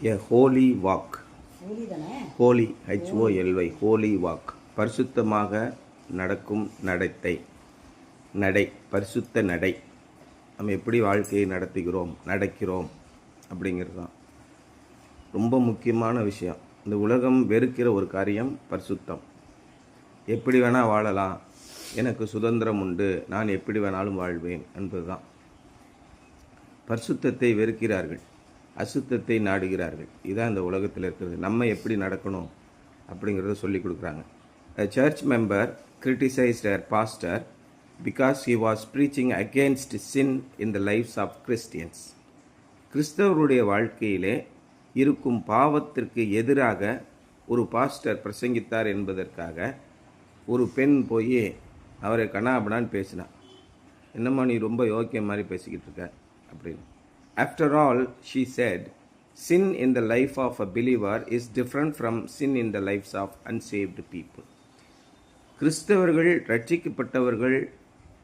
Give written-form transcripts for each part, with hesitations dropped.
A holy walk. Holy, HOLY, holy walk. பரிசுத்தமாக நடக்கும் நடை, பரிசுத்த நடை. நம்ம எப்படி வாழ்க்கையை நடக்கிறோம் அப்படிங்கிறது தான் ரொம்ப முக்கியமான விஷயம். இந்த உலகம் வெறுக்கிற ஒரு காரியம் பரிசுத்தம். எப்படி வேணால் வாழலாம், எனக்கு சுதந்திரம் உண்டு, நான் எப்படி வேணாலும் வாழ்வேன் என்பது தான். பரிசுத்தத்தை வெறுக்கிறார்கள், அசுத்தத்தை நாடுகிறார்கள். இதுதான் இந்த உலகத்தில் இருக்கிறது. நம்ம எப்படி நடக்கணும் அப்படிங்கிறத சொல்லி கொடுக்குறாங்க. A church member criticized her pastor because he was preaching against sin in the lives of Christians. கிறிஸ்தவருடைய வாழ்க்கையிலே இருக்கும் பாவத்திற்கு எதிராக ஒரு பாஸ்டர் பிரசங்கித்தார் என்பதற்காக ஒரு பெண் போய் அவரை கண்ணாபனான்னு பேசினான். என்னம்மா நீ ரொம்ப யோக்கியம் மாதிரி பேசிக்கிட்டு இருக்க அப்படின்னு. After all, she said, sin in the life of a believer is different from sin in the lives of unsaved people. கிறிஸ்தவர்கள், ரட்சிக்கப்பட்டவர்கள்,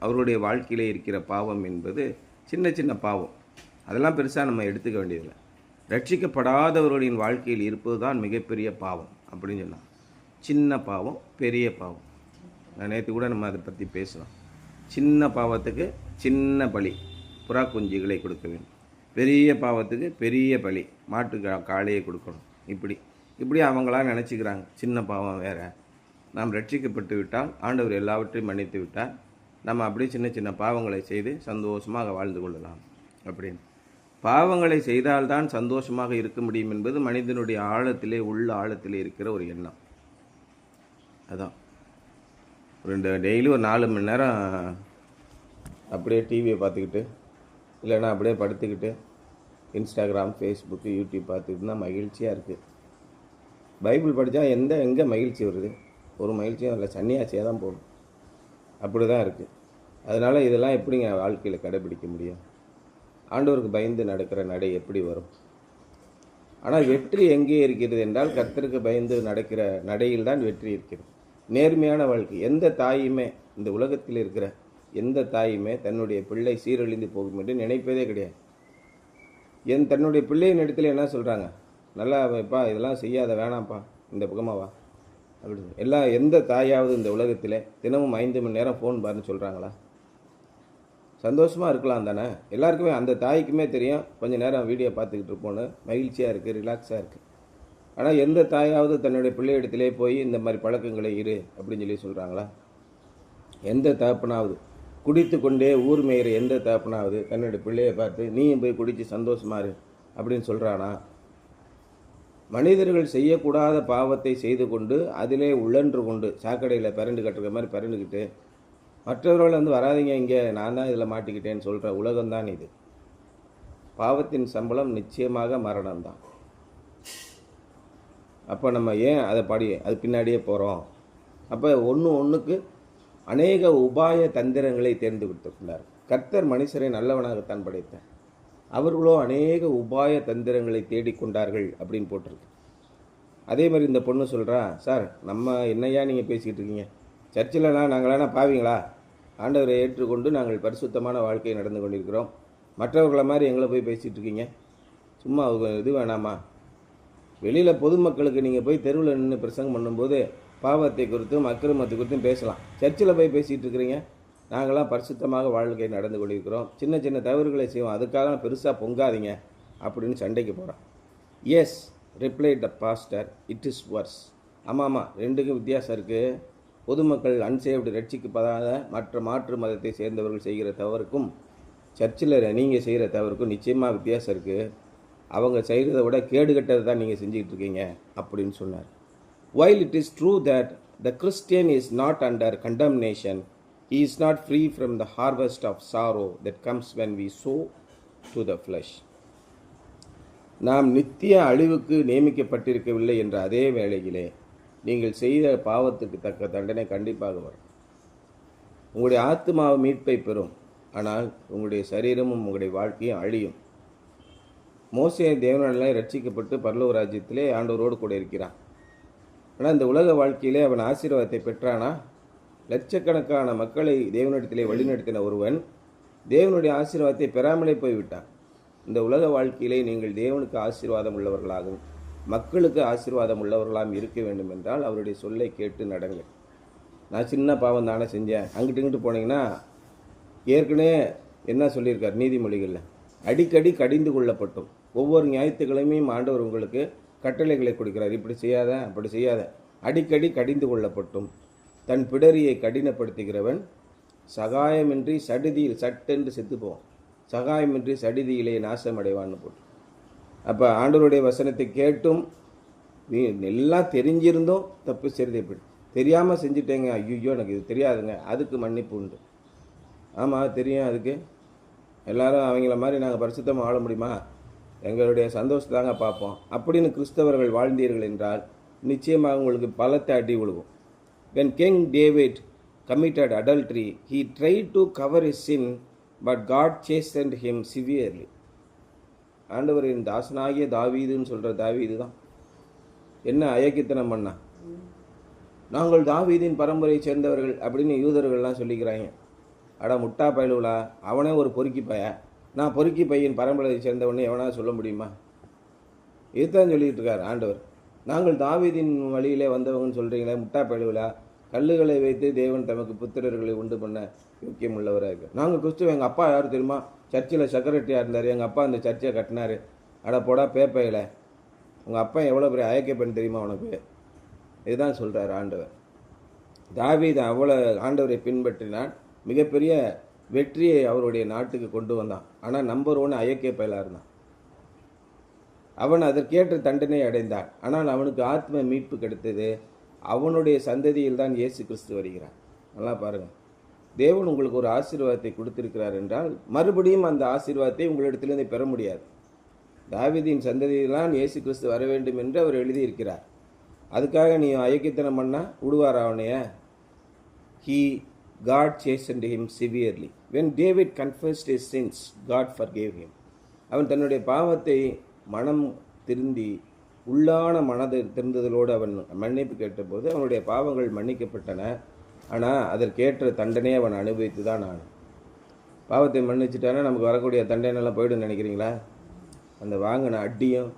அவருடைய வாழ்க்கையிலே இருக்கிற பாவம் என்பது சின்ன சின்ன பாவம். அதெல்லாம் பெருசாக நம்ம எடுத்துக்க வேண்டியதில்லை. ரட்சிக்கப்படாதவர்களின் வாழ்க்கையில் இருப்பது தான் மிகப்பெரிய பாவம் அப்படின்னு சொன்னான். சின்ன பாவம், பெரிய பாவம். நான் நேற்று கூட நம்ம அதை பற்றி பேசலாம். சின்ன பாவத்துக்கு சின்ன பலி, புறா குஞ்சுகளை கொடுக்க வேண்டும். பெரிய பாவத்துக்கு பெரிய பலி, மாட்டு காளையை கொடுக்கணும். இப்படி அவங்களாம் நினச்சிக்கிறாங்க. சின்ன பாவம் வேறு. நாம் ரட்சிக்கப்பட்டு விட்டால், ஆண்டவர் எல்லாவற்றையும் மன்னித்து விட்டால், நம்ம அப்படியே சின்ன சின்ன பாவங்களை செய்து சந்தோஷமாக வாழ்ந்து கொள்ளலாம் அப்படின்னு. பாவங்களை செய்தால்தான் சந்தோஷமாக இருக்க முடியும் என்பது மனிதனுடைய ஆழத்திலே இருக்கிற ஒரு எண்ணம். அதான் டெய்லி ஒரு 4 மணி நேரம் அப்படியே டிவியை பார்த்துக்கிட்டு, இல்லைன்னா அப்படியே படுத்துக்கிட்டு இன்ஸ்டாகிராம், ஃபேஸ்புக்கு, யூடியூப் பார்த்துக்கிட்டு தான் மகிழ்ச்சியாக இருக்குது. பைபிள் படித்தா எங்கே மகிழ்ச்சி வருது? ஒரு மகிழ்ச்சியும் இல்லை, சன்னியாசியாக தான் போகணும். அப்படி தான் இருக்குது. அதனால் இதெல்லாம் எப்படிங்க வாழ்க்கையில் கடைபிடிக்க முடியும்? ஆண்டவருக்கு பயந்து நடக்கிற நடை எப்படி வரும்? ஆனால் வெற்றி எங்கே இருக்கிறது என்றால், கர்த்தருக்கு பயந்து நடக்கிற நடையில் தான் வெற்றி இருக்கிறது. நேர்மையான வாழ்க்கை. எந்த தாயுமே, இந்த உலகத்தில் இருக்கிற எந்த தாயுமே தன்னுடைய பிள்ளை சீரழிந்து போகும் என்று நினைப்பதே கிடையாது. தன்னுடைய பிள்ளையின் இடத்துல என்ன சொல்கிறாங்க? நல்லா வைப்பா, இதெல்லாம் செய்யாத, வேணாம்ப்பா, இந்த பக்கமாவா அப்படின்னு எந்த தாயாவது இந்த உலகத்தில் தினமும் 5 மணி நேரம் ஃபோன் பாருன்னு சொல்கிறாங்களா? சந்தோஷமாக இருக்கலாம் தானே? எல்லாருக்குமே, அந்த தாய்க்குமே தெரியும் கொஞ்சம் நேரம் வீடியோ பார்த்துக்கிட்டு இருப்போன்னு, மகிழ்ச்சியாக இருக்குது, ரிலாக்ஸாக இருக்குது. ஆனால் எந்த தாயாவது தன்னுடைய பிள்ளை இடத்திலே போய் இந்த மாதிரி பழக்கங்களை இரு அப்படின்னு சொல்லி சொல்கிறாங்களா? எந்த தகப்பனாவது, குடித்து கொண்டே ஊர் மேயிற எந்த தகப்பனாவது தன்னுடைய பிள்ளையை பார்த்து நீயும் போய் குடித்து சந்தோஷமா இரு அப்படின்னு சொல்கிறானா? மனிதர்கள் செய்யக்கூடாத பாவத்தை செய்து கொண்டு அதிலே உழன்று கொண்டு சாக்கடையில் பரண்டு கட்டுற மாதிரி பரண்டுக்கிட்டு மற்றவர்கள் வராதிங்க இங்கே, நான் தான் இதில் மாட்டிக்கிட்டேன்னு சொல்கிற உலகம்தான் இது. பாவத்தின் சம்பளம் நிச்சயமாக மரணம்தான். அப்போ நம்ம ஏன் அது பின்னாடியே போகிறோம்? அப்போ ஒன்றுக்கு அநேக உபாய தந்திரங்களை தேர்ந்து கொடுத்துள்ளார். கர்த்தர் மனுஷரை நல்லவனாகத்தான் படைத்தார். அவர்களோ அநேக உபாய தந்திரங்களை தேடிக்கொண்டார்கள் அப்படின்னு போட்டிருக்கு. அதே மாதிரி இந்த பொண்ணு சொல்கிறா, சார் நம்ம என்னையா நீங்கள் பேசிக்கிட்டு இருக்கீங்க? சர்ச்சிலலாம் நாங்களாம் பாவீங்களா? ஆண்டவரை ஏற்றுக்கொண்டு நாங்கள் பரிசுத்தமான வாழ்க்கையை நடந்து கொண்டிருக்கிறோம். மற்றவர்களை மாதிரி எங்களை போய் பேசிகிட்டு இருக்கீங்க. சும்மா இது வேணாமா? வெளியில் பொதுமக்களுக்கு நீங்கள் போய் தெருவில் நின்று பிரசங்கம் பண்ணும்போது பாவத்தை குறித்தும் அக்கிரமத்தை குறித்தும் பேசலாம். சர்ச்சில் போய் பேசிகிட்டு இருக்கிறீங்க, நாங்களாம் பரிசுத்தமாக வாழ்க்கை நடந்து கொண்டிருக்கிறோம், சின்ன சின்ன தவறுகளை செய்வோம், அதுக்காக பெருசாக பொங்காதீங்க அப்படின்னு சண்டைக்கு போகிறான். Yes, replied the pastor, it is worse. ஆமாம், ரெண்டுக்கும் வித்தியாசம் இருக்குது. பொதுமக்கள், அன்சேவ்டு, ரட்சிக்கப்படாத மாற்று மதத்தை சேர்ந்தவர்கள் செய்கிற தவறுக்கும் சர்ச்சில் நீங்கள் செய்கிற தவறுக்கும் நிச்சயமாக வித்தியாசம் இருக்குது. அவங்க செய்கிறத விட கேடுகட்டதை தான் நீங்கள் செஞ்சுக்கிட்டு இருக்கீங்க அப்படின்னு சொன்னார். While it is true that the Christian is not under condemnation, he is not free from the harvest of sorrow that comes when we sow to the flesh. நாம் நித்திய அழிவுக்கு நியமிக்கப்பட்டிருக்கவில்லை என்ற அதே வேளையிலே நீங்கள் செய்த பாவத்துக்கு தக்க தண்டனை கண்டிப்பாக வரும். உங்களுடைய ஆத்மாவை மீட்பை பெறும், ஆனால் உங்களுடைய சரீரமும் உங்களுடைய வாழ்க்கையும் அழியும். மோசே தேவனாலே ரட்சிக்கப்பட்டு பரலோக ராஜ்யத்திலே ஆண்டவரோடு கூட இருக்கிறான். ஆனால் இந்த உலக வாழ்க்கையிலே அவன் ஆசீர்வாதத்தை பெற்றானா? லட்சக்கணக்கான மக்களை தேவனிடத்திலே வழிநடத்தின ஒருவன் தேவனுடைய ஆசீர்வாதத்தை பெறாமலே போய்விட்டான். இந்த உலக வாழ்க்கையிலே நீங்கள் தேவனுக்கு ஆசீர்வாதம் உள்ளவர்களாகவும் மக்களுக்கு ஆசீர்வாதம் உள்ளவர்களாகவும் இருக்க வேண்டும் என்றால் அவருடைய சொல்லை கேட்டு நடங்கள். நான் சின்ன பாவம் தானே செஞ்சேன், அங்கிட்டு இங்கிட்டு போனீங்கன்னா ஏற்கனவே என்ன சொல்லியிருக்கார் நீதிமொழிகளில், அடிக்கடி கடிந்து கொள்ளப்பட்டும். ஒவ்வொரு ஞாயிற்றுக்கிழமையும் ஆண்டவர் உங்களுக்கு கட்டளைகளை கொடுக்கிறார், இப்படி செய்யாத அப்படி செய்யாத. அடிக்கடி கடிந்து கொள்ளப்பட்டும் தன் பிடரியை கடினப்படுத்துகிறவன் சகாயமின்றி சடுதியில் சட்டென்று செத்துப்போம், சகாயமின்றி சடுதியிலே நாசமடைவான்னு போட்டு. அப்போ ஆண்டவருடைய வசனத்தை கேட்டும் நீ எல்லாம் தெரிஞ்சிருந்தோம் தப்பு செய்கிறது எப்படி தெரியாமல் செஞ்சுட்டேங்க, ஐயோ எனக்கு இது தெரியாதுங்க, அதுக்கு மன்னிப்பு உண்டு. ஆமாம் தெரியும், அதுக்கு எல்லாரும் அவங்கள மாதிரி நாங்கள் பரிசுத்தமாக வாழ முடியுமா, எங்களுடைய சந்தோஷத்தை தாங்க பார்ப்போம் அப்படின்னு கிறிஸ்தவர்கள் வாழ்ந்தீர்கள் என்றால் நிச்சயமாக உங்களுக்கு பலத்தை அடி விழுகும். When King David committed adultery, he tried to cover his sin, but God chastened him severely. ஆண்டவரின் தாசனாகிய தாவீதுன்னு சொல்கிற தாவீது தான் என்ன அயக்கித்தனம் பண்ணா, நாங்கள் தாவீதின் பரம்பரையை சேர்ந்தவர்கள் அப்படின்னு யூதர்கள்லாம் சொல்லிக்கிறாங்க. அட முட்டா பயலுலா, அவனே ஒரு பொறுக்கி பைய, நான் பொறுக்கி பையன் பரம்பரையை சேர்ந்தவனே எவனா சொல்ல முடியுமா? இதுதான் சொல்லிகிட்டு இருக்கார் ஆண்டவர். நாங்கள் தாவீதின் வழியிலே வந்தவங்கன்னு சொல்கிறீங்களே முட்டா பயலுலா, கல்லுகளை வைத்து தேவன் தமக்கு புத்திரர்களை உண்டு பண்ண யோக்கியம் உள்ளவராக இருக்கு. நாங்கள் கிறிஸ்துவ, எங்கள் அப்பா யார் தெரியுமா, சர்ச்சில் செக்ரட்டரியாக இருந்தார், எங்கள் அப்பா அந்த சர்ச்சை கட்டினார். அட போடா பேப்பையில், உங்கள் அப்பா எவ்வளோ பெரிய அயக்கப்பெண் தெரியுமா உனக்கு? இதுதான் சொல்கிறார் ஆண்டவர். தாவீது அவ்வளோ ஆண்டவரை பின்பற்றினான், மிகப்பெரிய வெற்றியை அவருடைய நாட்டுக்கு கொண்டு வந்தான். ஆனால் நம்பர் 1 அயக்கிய பயலாக இருந்தான். அவன் அதற்கேற்ற தண்டனை அடைந்தான். ஆனால் அவனுக்கு ஆத்ம மீட்பு கிடைத்தது. அவனுடைய சந்ததியில் தான் இயேசு கிறிஸ்து வருகிறார். நல்லா பாருங்கள், தேவன் உங்களுக்கு ஒரு ஆசீர்வாதத்தை கொடுத்திருக்கிறார் என்றால் மறுபடியும் அந்த ஆசீர்வாதத்தை உங்களிடத்திலிருந்து பெற முடியாது. தாவீதின் சந்ததியில்தான் இயேசு கிறிஸ்து வர வேண்டும் என்று அவர் எழுதியிருக்கிறார். அதுக்காக நீ அயக்கித்தனம் பண்ணால் விடுவார் அவனைய? God chastened him severely. When David confessed his sins, God forgave him. அவன் தன்னுடைய பாவத்தை மனம் திருந்தி உள்ளான மனதை திருந்துதலோடு அவன் மன்னிப்பு கேட்டபோது அவனுடைய பாவங்கள் மன்னிக்கப்பட்டன. ஆனால் அதற்கேற்ற தண்டனையை அவன் அனுபவித்து தான் ஆனான். பாவத்தை மன்னிச்சுட்டானா நமக்கு வரக்கூடிய தண்டனைலாம் போய்டுன்னு நினைக்கிறீங்களா? அந்த வாங்கின அடியும்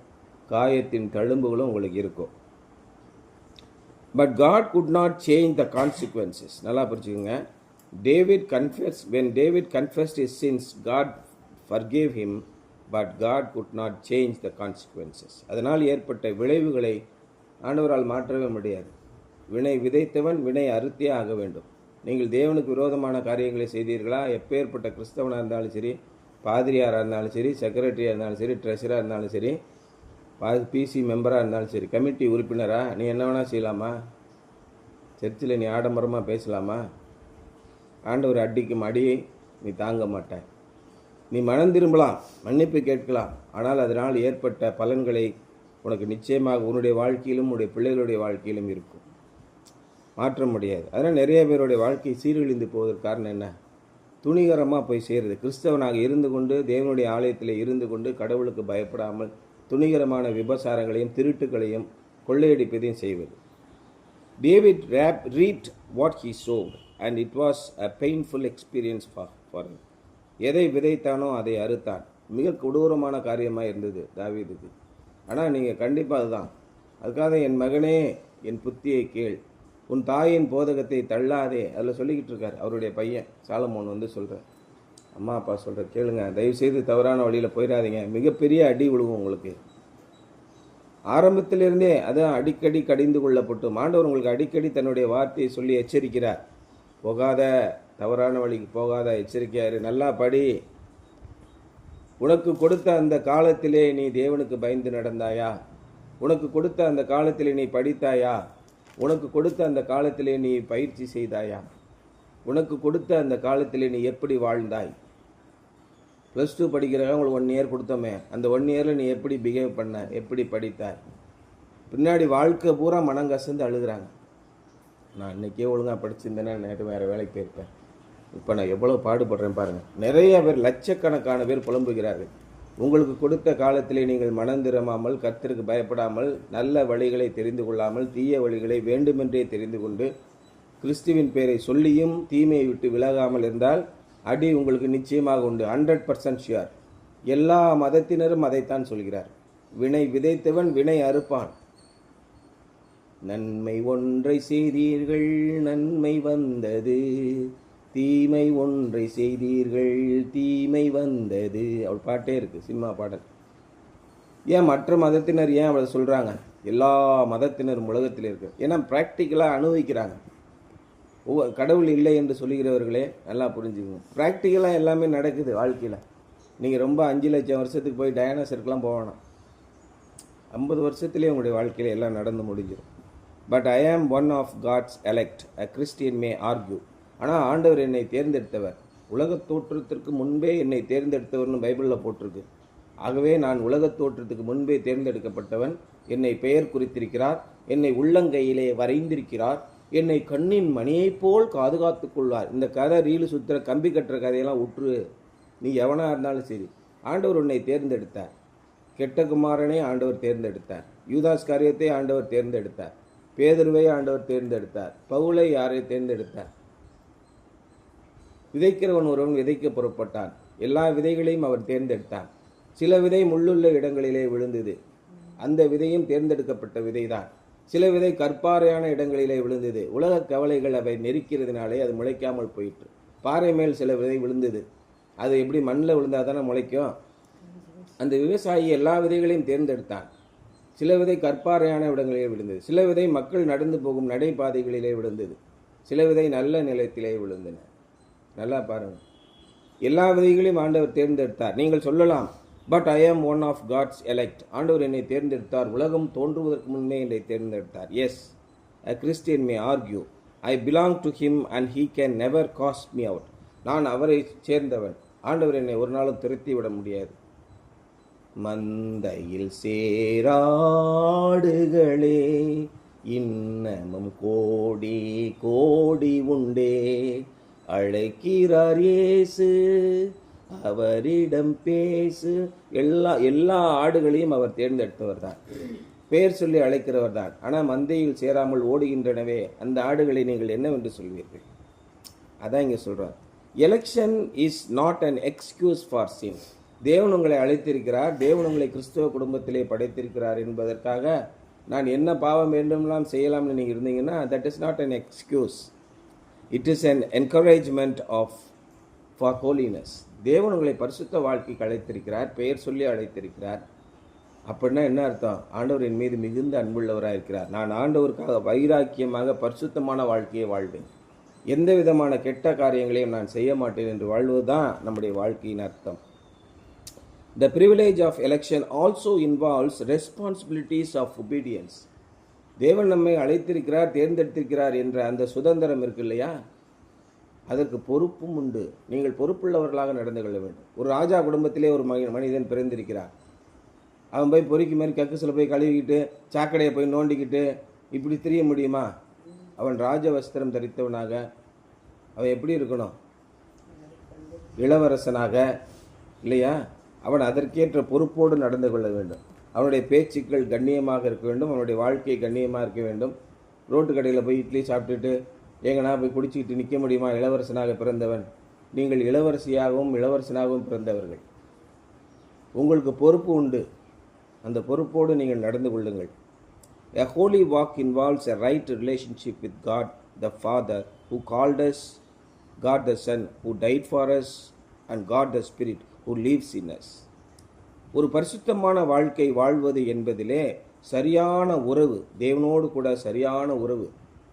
காயத்தின் தழும்புகளும் உங்களுக்கு இருக்கும். But God could not change the consequences. நல்லா புரிச்சுக்கோங்க. When David confessed his sins, God forgave him, but God could not change the consequences. அதனால் ஏற்பட்ட விளைவுகளை ஆண்டவரால் மாற்றவே முடியாது. வினை விதைத்தவன் வினை அறுத்தே ஆக வேண்டும். நீங்கள் தேவனுக்கு விரோதமான காரியங்களை செய்தீர்களா? எப்பேற்பட்ட கிறிஸ்தவனாக இருந்தாலும் சரி, பாதிரியாராக இருந்தாலும் சரி, செக்ரட்டரியாக இருந்தாலும் சரி, ட்ரெஷராக இருந்தாலும் சரி, பிசி மெம்பராக இருந்தாலும் சரி, கமிட்டி உறுப்பினராக நீ என்ன வேணால் செய்யலாமா? சர்ச்சில் நீ ஆடம்பரமாக பேசலாமா? ஆண்டவர் அடிக்கும் அடியை நீ தாங்க மாட்டாய். நீ மனம் திரும்பலாம், மன்னிப்பு கேட்கலாம், ஆனால் அதனால் ஏற்பட்ட பலன்களை உனக்கு நிச்சயமாக உன்னுடைய வாழ்க்கையிலும் உன்னுடைய பிள்ளைகளுடைய வாழ்க்கையிலும் இருக்கும், மாற்ற முடியாது. அதனால் நிறைய பேருடைய வாழ்க்கை சீரழிந்து போவதற்கு காரணம் என்ன? துணிகரமாக போய் சேருது. கிறிஸ்தவனாக இருந்து கொண்டு தேவனுடைய ஆலயத்தில் இருந்து கொண்டு கடவுளுக்கு பயப்படாமல் துணிகரமான விபசாரங்களையும் திருட்டுகளையும் கொள்ளையடிப்பதையும் செய்வது. David reaped what he sowed and it was a painful experience for him. எதை விதைத்தானோ அதை அறுத்தான். மிக கொடூரமான காரியமாக இருந்தது தாவீதுக்கு. ஆனால் நீங்கள் கண்டிப்பாக அதுதான். அதுக்காக என் மகனே என் புத்தியை கேள், உன் தாயின் போதகத்தை தள்ளாதே, அதில் சொல்லிக்கிட்டு இருக்கார் அவருடைய பையன் சாலமோன் வந்து சொல்கிறார். அம்மா அப்பா சொல்கிற கேளுங்க, தயவுசெய்து தவறான வழியில் போயிடாதீங்க, மிகப்பெரிய அடி விழுவும் உங்களுக்கு. ஆரம்பத்திலிருந்தே அதான் அடிக்கடி கடிந்து கொள்ளப்பட்டும். ஆண்டவர் உங்களுக்கு அடிக்கடி தன்னுடைய வார்த்தையை சொல்லி எச்சரிக்கிறார். போகாத, தவறான வழிக்கு போகாத, எச்சரிக்கையாரு, நல்லா படி. உனக்கு கொடுத்த அந்த காலத்திலே நீ தேவனுக்கு பயந்து நடந்தாயா? உனக்கு கொடுத்த அந்த காலத்திலே நீ படித்தாயா? உனக்கு கொடுத்த அந்த காலத்திலே நீ பயிற்சி செய்தாயா? உனக்கு கொடுத்த அந்த காலத்திலே நீ எப்படி வாழ்ந்தாய்? +2 படிக்கிறவங்க உங்களுக்கு 1 இயர் கொடுத்தோமே, அந்த 1 இயரில் நீ எப்படி பிஹேவ் பண்ண, எப்படி படித்தாய்? பின்னாடி வாழ்க்கை பூரா மனங்கசந்து அழுகிறாங்க. நான் இன்றைக்கே ஒழுங்காக படிச்சிருந்தேன்னா நேற்று வேறு வேலைக்கு போயிருப்பேன், இப்போ நான் எவ்வளோ பாடுபடுறேன் பாருங்கள். நிறைய பேர், லட்சக்கணக்கான பேர் புலம்புகிறார்கள். உங்களுக்கு கொடுத்த காலத்திலே நீங்கள் மனம் திரும்பாமல், கர்த்தருக்கு பயப்படாமல், நல்ல வழிகளை தெரிந்து கொள்ளாமல், தீய வழிகளை வேண்டுமென்றே தெரிந்து கொண்டு கிறிஸ்துவின் பேரை சொல்லியும் தீமையை விட்டு விலகாமல் இருந்தால் அடி உங்களுக்கு நிச்சயமாக உண்டு. 100% ஷியர். எல்லா மதத்தினரும் அதைத்தான் சொல்கிறார். வினை விதைத்தவன் வினை அறுப்பான். நன்மை ஒன்றை செய்தீர்கள் நன்மை வந்தது, தீமை ஒன்றை செய்தீர்கள் தீமை வந்தது. அவள் பாட்டே இருக்கு, சினிமா பாடல். ஏன் மற்ற மதத்தினர் ஏன் அவளை சொல்றாங்க? எல்லா மதத்தினரும் உலகத்தில் இருக்கு. ஏன்னா ப்ராக்டிக்கலாக அனுபவிக்கிறாங்க. கடவுள் இல்லை என்று சொல்லுகிறவர்களே நல்லா புரிஞ்சுக்கணும். ப்ராக்டிக்கலாக எல்லாமே நடக்குது வாழ்க்கையில். நீங்கள் ரொம்ப 5 லட்சம் வருஷத்துக்கு போய் டயானாசருக்கெலாம் போகணும். 50 வருஷத்துலேயே உங்களுடைய வாழ்க்கையில் எல்லாம் நடந்து முடிஞ்சிடும். But I am one of God's elect, a Christian may argue. ஆனால் ஆண்டவர் என்னை தேர்ந்தெடுத்தவர், உலகத் தோற்றத்திற்கு முன்பே என்னை தேர்ந்தெடுத்தவர்னு பைபிளில் போட்டிருக்கு. ஆகவே நான் உலகத் தோற்றத்துக்கு முன்பே தேர்ந்தெடுக்கப்பட்டவன். என்னை பெயர் குறித்திருக்கிறார், என்னை உள்ளங்கையிலே வரைந்திருக்கிறார், என்னை கண்ணின் மணியைப் போல் பாதுகாத்துக் கொள்வார். இந்த கதை ரீலு சுற்றுற கம்பி கட்டுற கதையெல்லாம் உற்று, நீ எவனா இருந்தாலும் சரி, ஆண்டவர் உன்னை தேர்ந்தெடுத்தார். கெட்ட குமாரனை ஆண்டவர் தேர்ந்தெடுத்தார், யூதாஸ் காரியத்தை ஆண்டவர் தேர்ந்தெடுத்தார், பேதுருவை ஆண்டவர் தேர்ந்தெடுத்தார், பவுலை யாரை தேர்ந்தெடுத்தார்? விதைக்கிறவன் ஒருவன் விதைக்க புறப்பட்டான். எல்லா விதைகளையும் அவர் தேர்ந்தெடுத்தான். சில விதை முள்ளுள்ள இடங்களிலே விழுந்தது, அந்த விதையும் தேர்ந்தெடுக்கப்பட்ட விதைதான். சில விதை கற்பாறையான இடங்களிலே விழுந்தது, உலக கவலைகள் அவை நெருக்கிறதுனாலே அது முளைக்காமல் போயிற்று. பாறை மேல் சில விதை விழுந்தது, அது எப்படி மண்ணில் விழுந்தால் தானே முளைக்கும். அந்த விவசாயி எல்லா விதைகளையும் தேர்ந்தெடுத்தான். சில விதை கற்பாறையான இடங்களிலே விழுந்தது, சில விதை மக்கள் நடந்து போகும் நடைபாதைகளிலே விழுந்தது, சில விதை நல்ல நிலத்திலே விழுந்தன. நல்லா பாருங்க, எல்லா விதைகளையும் ஆண்டவர் தேர்ந்தெடுத்தார். நீங்கள் சொல்லலாம், but I am one of God's elect. ஆண்டவர் என்னை தேர்ந்தெடுத்தார், உலகம் தோன்றுவதற்கு முன்னே என்னை தேர்ந்தெடுத்தார். Yes, a Christian may argue, I belong to him and he can never cast me out. நான் அவரை சேர்ந்தவன், ஆண்டவர் என்னை ஒரு நாளும் துரத்தி விட முடியாது. மந்தையில் சேராடுகளே இன்னமும் கோடி கோடி உண்டே, அழைக்கிறார் இயேசு அவரிடம் பேசு. எல்லா ஆடுகளையும் அவர் தேர்ந்தெடுத்தவர் தான், பேர் சொல்லி அழைக்கிறவர் தான். ஆனால் மந்தையில் சேராமல் ஓடுகின்றனவே அந்த ஆடுகளை நீங்கள் என்னவென்று சொல்வீர்கள்? அதான் இங்கே சொல்கிறார். Election is not an excuse for sin. தேவன் உங்களை அழைத்திருக்கிறார், தேவன் உங்களை கிறிஸ்துவ குடும்பத்திலே படைத்திருக்கிறார் என்பதற்காக நான் என்ன பாவம் வேண்டும்லாம் செய்யலாம்னு நீங்கள் இருந்தீங்கன்னா, that is not an excuse. It is an encouragement for holiness. தேவன் உங்களை பரிசுத்த வாழ்க்கைக்கு அழைத்திருக்கிறார், பெயர் சொல்லி அழைத்திருக்கிறார். அப்படின்னா என்ன அர்த்தம்? ஆண்டவர் என் மீது மிகுந்த அன்புள்ளவராக இருக்கிறார், நான் ஆண்டவருக்காக வைராக்கியமாக பரிசுத்தமான வாழ்க்கையை வாழ்வேன், எந்த விதமான கெட்ட காரியங்களையும் நான் செய்ய மாட்டேன் என்று வாழ்வது தான் நம்முடைய வாழ்க்கையின் அர்த்தம். The privilege of election also involves responsibilities of obedience. தேவன் நம்மை அழைத்திருக்கிறார், தேர்ந்தெடுத்திருக்கிறார் என்ற அந்த சுதந்திரம் இருக்கு இல்லையா, அதற்கு பொறுப்பும் உண்டு. நீங்கள் பொறுப்புள்ளவர்களாக நடந்து கொள்ள வேண்டும். ஒரு ராஜா குடும்பத்திலே ஒரு மனிதன் பிறந்திருக்கிறார். அவன் போய் பொறுக்கி மாதிரி கக்குசில் போய் கழுவிக்கிட்டு சாக்கடையை போய் நோண்டிக்கிட்டு இப்படி தெரிய முடியுமா? அவன் ராஜ வஸ்திரம் தரித்தவனாக அவன் எப்படி இருக்கணும்? இளவரசனாக இல்லையா? அவன் அதற்கேற்ற பொறுப்போடு நடந்து கொள்ள வேண்டும். அவனுடைய பேச்சுக்கள் கண்ணியமாக இருக்க வேண்டும், அவனுடைய வாழ்க்கை கண்ணியமாக இருக்க வேண்டும். ரோட்டு கடையில் போய் இட்லி சாப்பிட்டுட்டு எங்கன்னா போய் குடிச்சிக்கிட்டு நிற்க முடியுமா? இளவரசனாக பிறந்தவன். நீங்கள் இளவரசனாகவும் பிறந்தவர்கள். உங்களுக்கு பொறுப்பு உண்டு, அந்த பொறுப்போடு நீங்கள் நடந்து கொள்ளுங்கள். A holy walk involves a right relationship with God the Father who called us, God the Son who died for us, and God the Spirit who lives in us. ஒரு பரிசுத்தமான வாழ்க்கை வாழ்வது என்பதிலே சரியான உறவு, தேவனோடு கூட சரியான உறவு.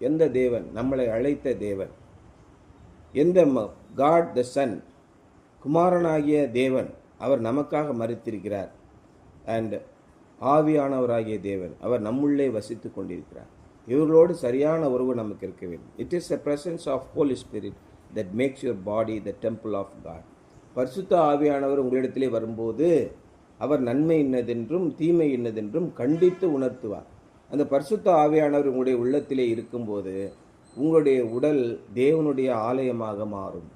எந்த தேவன்? நம்மளை அழைத்த தேவன். எந்த காட் த சன், குமாரனாகிய தேவன், அவர் நமக்காக மரித்திருக்கிறார். அண்ட் ஆவியானவராகிய தேவன், அவர் நம்முள்ளே வசித்து கொண்டிருக்கிறார். இவர்களோடு சரியான உறவு நமக்கு இருக்க வேண்டும். It is a presence of Holy Spirit that makes your body the temple of God. பரிசுத்த ஆவியானவர் உங்களிடத்திலே வரும்போது அவர் நன்மை இன்னதென்றும் தீமை இன்னதென்றும் கண்டித்து உணர்த்துவார். அந்த பரிசுத்த ஆவியானவர் உங்களுடைய உள்ளத்திலே இருக்கும்போது உங்களுடைய உடல் தேவனுடைய ஆலயமாக மாறும்.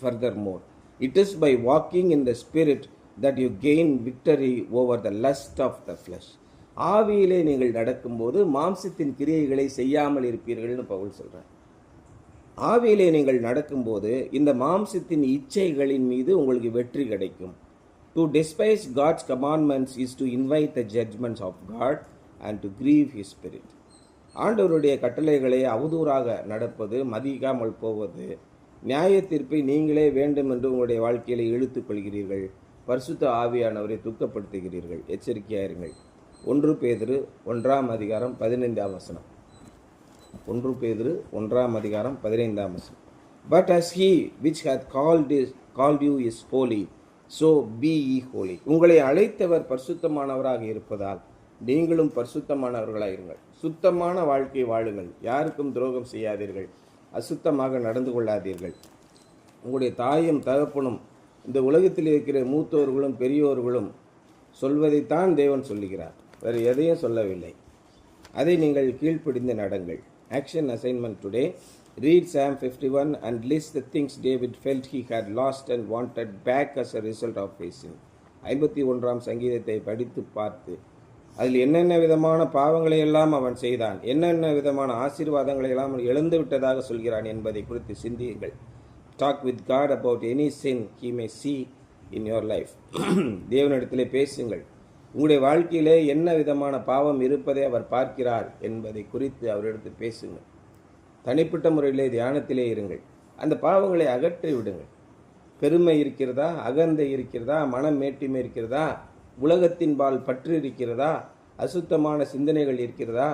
Furthermore, it is by walking in the Spirit that you gain victory over the lust of the flesh. ஆவியிலே நீங்கள் நடக்கும்போது மாம்சத்தின் கிரியைகளை செய்யாமல் இருப்பீர்கள்னு பவுல் சொல்றார். ஆவியிலே நீங்கள் நடக்கும்போது இந்த மாம்சத்தின் இச்சைகளின் மீது உங்களுக்கு வெற்றி கிடைக்கும். To despise God's commandments is to invite the judgments of God and to grieve his spirit. ஆண்டவருடைய கட்டளைகளை அவதூறாக நடப்பது, மதிக்காமல் போவது, நியாய தீர்ப்பை நீங்களே வேண்டும் என்று உங்களுடைய வாழ்க்கையில இழுத்துக் கொள்கிறீர்கள். பரிசுத்த ஆவியானவரை துக்கப்படுத்துகிறீர்கள். எச்சரிக்கையாயிருங்கள். 1 பேதுரு 1:15 வசனம். 1 பேதுரு 1:15. But as he which hath called you is holy, so be ye holy. உங்களை அழைத்தவர் பரிசுத்தமானவராக இருப்பதால் நீங்களும் பரிசுத்தமானவர்களாயிருங்கள். சுத்தமான வாழ்க்கை வாழுங்கள். யாருக்கும் துரோகம் செய்யாதீர்கள். அசுத்தமாக நடந்து கொள்ளாதீர்கள். உங்களுடைய தாயும் தகப்பனும் இந்த உலகத்தில் இருக்கிற மூத்தோர்களும் பெரியோர்களும் சொல்வதைத்தான் தேவன் சொல்லுகிறார். வேறு எதையும் சொல்லவில்லை. அதை நீங்கள் கீழ்ப்படிந்து நடங்கள். Action assignment today. Read Psalm 51 and list the things David felt he had lost and wanted back as a result of his sin. 51ஆம் சங்கீதத்தை படித்து பார்த்து அதில் என்னென்ன விதமான பாவங்களை எல்லாம் அவன் செய்தான், என்னென்ன விதமான ஆசீர்வாதங்களை எல்லாம் அவன் இழந்து விட்டதாக சொல்கிறான் என்பதை குறித்து சிந்தியுங்கள். Talk with God about any sin he may see in your life. தேவனிடத்திலே பேசுங்கள். உங்களுடைய வாழ்க்கையிலே என்ன விதமான பாவம் இருப்பதை அவர் பார்க்கிறார் என்பதை குறித்து அவரிடத்தில் பேசுங்கள். தனிப்பட்ட முறையிலே தியானத்திலே இருங்கள். அந்த பாவங்களை அகற்றி விடுங்கள். பெருமை இருக்கிறதா, அகந்தை இருக்கிறதா, மனமேட்டிமை இருக்கிறதா, உலகத்தின்பால் பற்று இருக்கிறதா, அசுத்தமான சிந்தனைகள் இருக்கிறதா,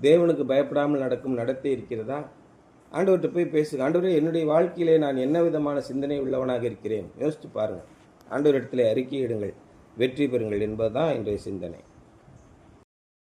தேவனுக்கு பயப்படாமல் நடக்கும் நடத்தை இருக்கிறதா? ஆண்டவர்கிட்ட போய் பேசுங்க. ஆண்டவரே, என்னுடைய வாழ்க்கையிலே நான் என்ன விதமான சிந்தனை உள்ளவனாக இருக்கிறேன் யோசித்து பாருங்கள். ஆண்டவர் இடத்துல அறிக்கையிடுங்கள், வெற்றி பெறுங்கள் என்பதுதான் இன்றைய சிந்தனை.